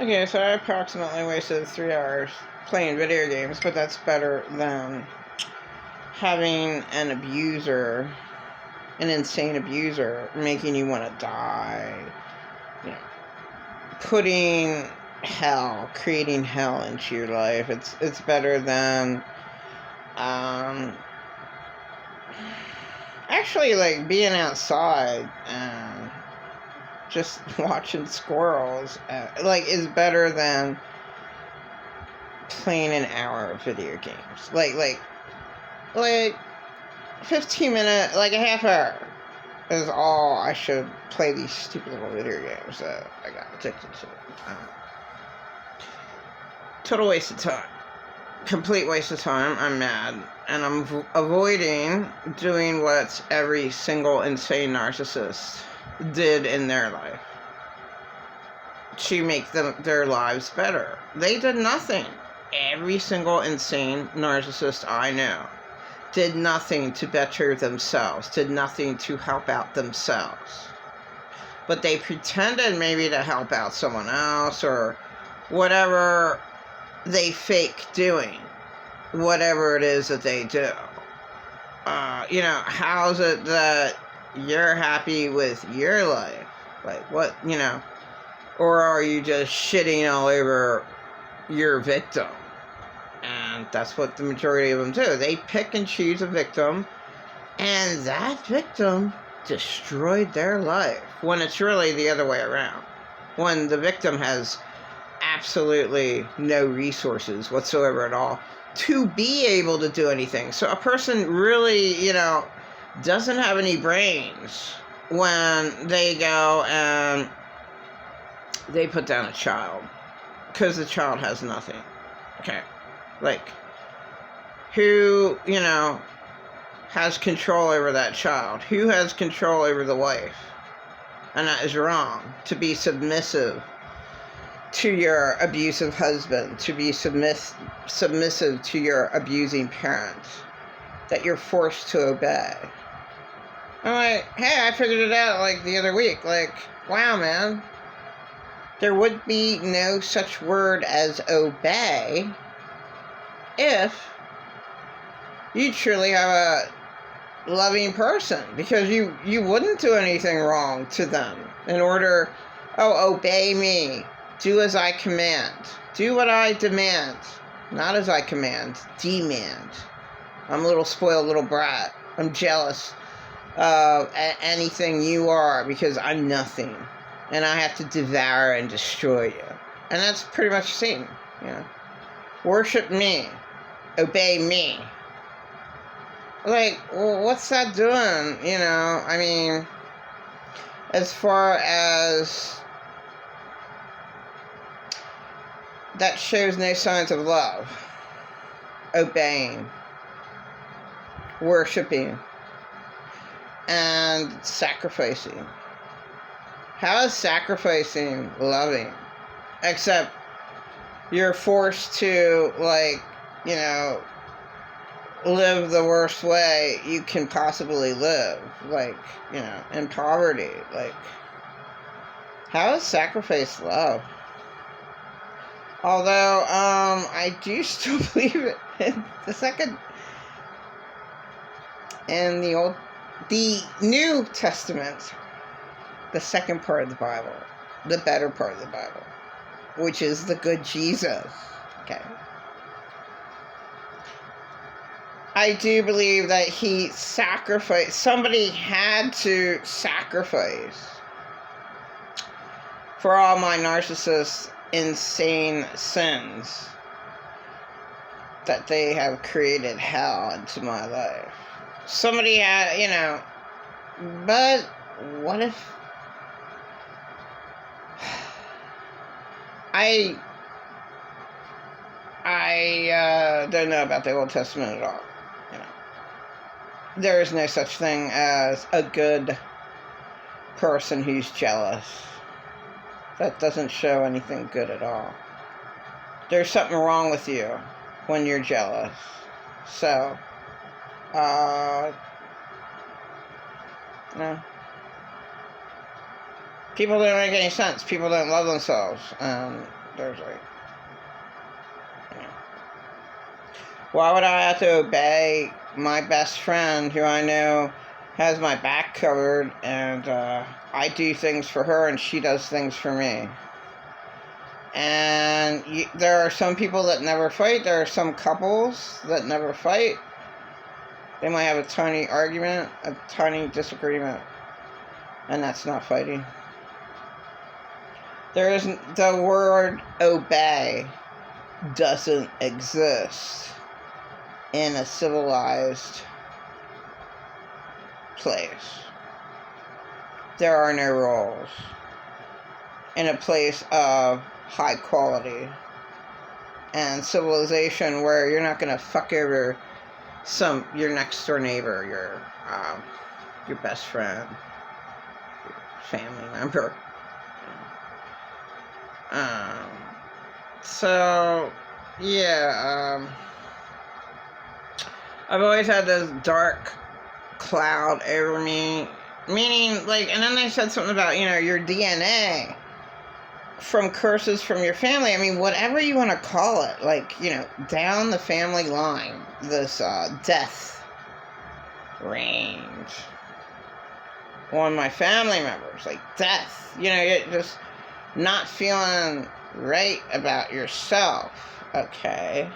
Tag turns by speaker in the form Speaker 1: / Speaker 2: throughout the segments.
Speaker 1: Okay, so I approximately wasted 3 hours playing video games, but that's better than having an abuser, an insane abuser, making you want to die. You know, putting creating hell into your life. It's better than actually like being outside and just watching squirrels. Is better than playing an hour of video games. Like 15 minutes, like a half hour is all I should play these stupid little video games that I got addicted to. Total waste of time. Complete waste of time. I'm mad. And I'm avoiding doing what every single insane narcissist did in their life to make their lives better. They did nothing. Every single insane narcissist I know did nothing to better themselves, did nothing to help out themselves. But they pretended maybe to help out someone else or whatever they fake doing, whatever it is that they do. How's it that you're happy with your life? Like, what, or are you just shitting all over your victim? And that's what the majority of them do. They pick and choose a victim, and that victim destroyed their life, when it's really the other way around. When the victim has absolutely no resources whatsoever at all to be able to do anything. So a person really, doesn't have any brains when they go and they put down a child because the child has nothing. Okay. Like, who, has control over that child? Who has control over the wife? And that is wrong. To be submissive to your abusive husband, to be submissive to your abusing parents, that you're forced to obey. I'm like, hey, I figured it out like the other week. Like, wow, man. There would be no such word as obey if you truly have a loving person, because you wouldn't do anything wrong to them in order, obey me, do as I command, do what I demand, not as I command, demand. I'm a little spoiled little brat. I'm jealous of anything you are because I'm nothing, and I have to devour and destroy you. And that's pretty much Satan. Worship me, obey me. Like, well, what's that doing? I mean, as far as that shows no signs of love, obeying, worshiping, and sacrificing. How is sacrificing loving? Except you're forced to, live the worst way you can possibly live, in poverty. Like, how is sacrifice love? Although, I do still believe it in the New Testament, the second part of the Bible, the better part of the Bible, which is the good Jesus. Okay. I do believe that he sacrificed. Somebody had to sacrifice for all my narcissist, insane sins that they have created hell into my life. Somebody had, but what if I don't know about the Old Testament at all. There is no such thing as a good person who's jealous. That doesn't show anything good at all. There's something wrong with you when you're jealous. So, no. People don't make any sense. People don't love themselves. There's like, you know, why would I have to obey my best friend who I know has my back covered, and I do things for her and she does things for me? And there are some people that never fight. There are some couples that never fight. They might have a tiny argument, a tiny disagreement, and that's not fighting. There isn't, the word obey doesn't exist in a civilized place. There are no rules in a place of high quality and civilization where you're not gonna fuck over your next door neighbor, your best friend, your family member. So yeah, I've always had this dark cloud over me, meaning like, and then they said something about, you know, your DNA from curses from your family. I mean, whatever you want to call it, like, you know, down the family line, this death range on my family members, like death, you know, you're just not feeling right about yourself, okay,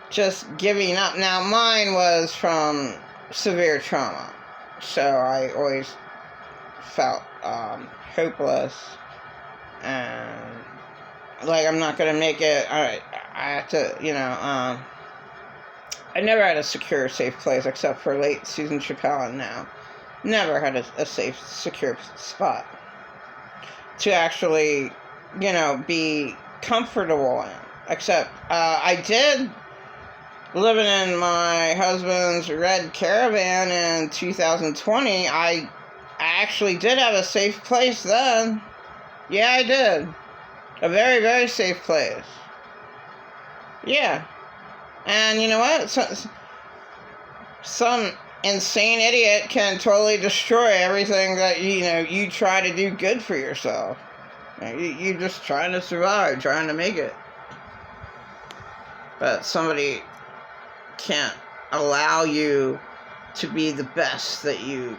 Speaker 1: just giving up. Now, mine was from severe trauma, so I always felt hopeless, and like I'm not gonna make it. I have to, you know. I never had a secure, safe place except for late Susan Chappelle, and now never had a safe, secure spot to actually, you know, be comfortable in. Except I did, living in my husband's red Caravan in 2020. I actually did have a safe place then. Yeah, I did. A very, very safe place. Yeah. And you know what? Some insane idiot can totally destroy everything that, you know, you try to do good for yourself. You're just trying to survive, trying to make it. But somebody can't allow you to be the best that you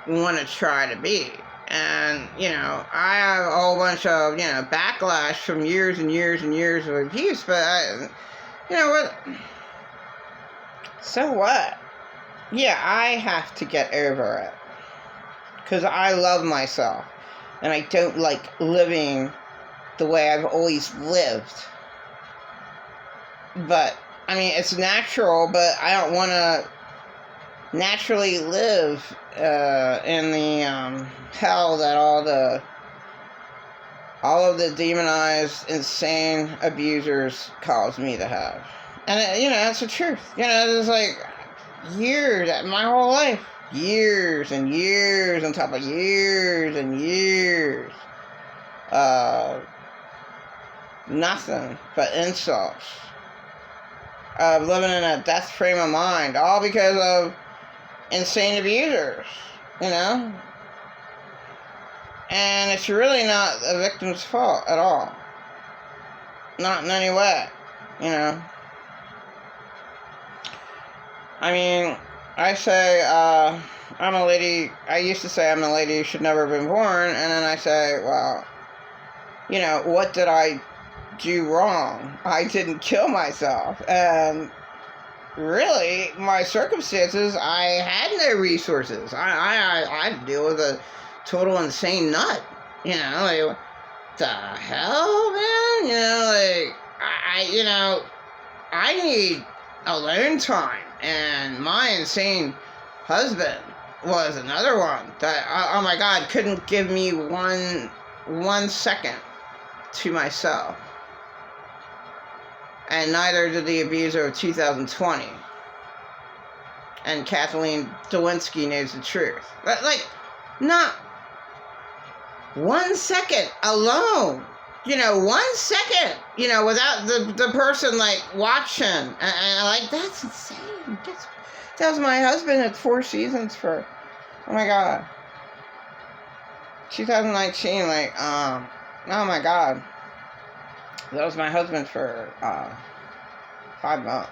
Speaker 1: want to try to be. And, you know, I have a whole bunch of, you know, backlash from years and years and years of abuse, but you know what? So what? Yeah, I have to get over it. Because I love myself. And I don't like living the way I've always lived. But, I mean, it's natural, but I don't want to naturally live in the hell that all of the demonized, insane abusers cause me to have. And, you know, that's the truth. You know, it's like years, my whole life. Years and years on top of years and years. Nothing but insults. Of living in a death frame of mind. All because of insane abusers. You know? And it's really not the victim's fault at all. Not in any way. You know? I mean, I say, I'm a lady, I used to say I'm a lady who should never have been born, and then I say, well, you know, what did I do wrong? I didn't kill myself, and really, my circumstances, I had no resources. I had to deal with a total insane nut, you know, like, what the hell, man? You know, like, I need alone time. And my insane husband was another one that, oh my God, couldn't give me one second to myself. And neither did the abuser of 2020. And Kathleen Lewinsky knows the truth. But, like, not 1 second alone. You know, 1 second, you know, without the person, like, watching. And like, that's insane. That was my husband at 4 seasons for, oh my God. 2019, like, oh my God. That was my husband for 5 months.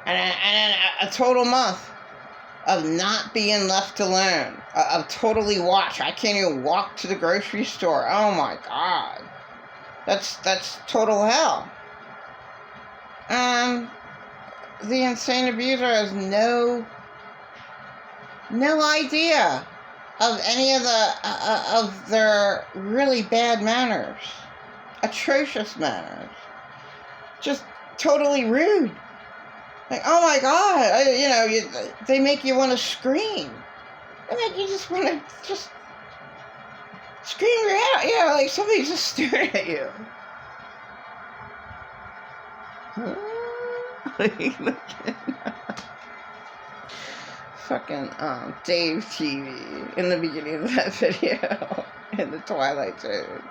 Speaker 1: And then a total month of not being left alone. Of totally watch. I can't even walk to the grocery store. Oh my God. That's total hell. The insane abuser has no idea of any of of their really bad manners, atrocious manners, just totally rude. Like, oh my God, they make you want to scream. They make you just want to just scream your head out. Yeah, like somebody's just staring at you. Fucking Dave TV in the beginning of that video in the Twilight Zone.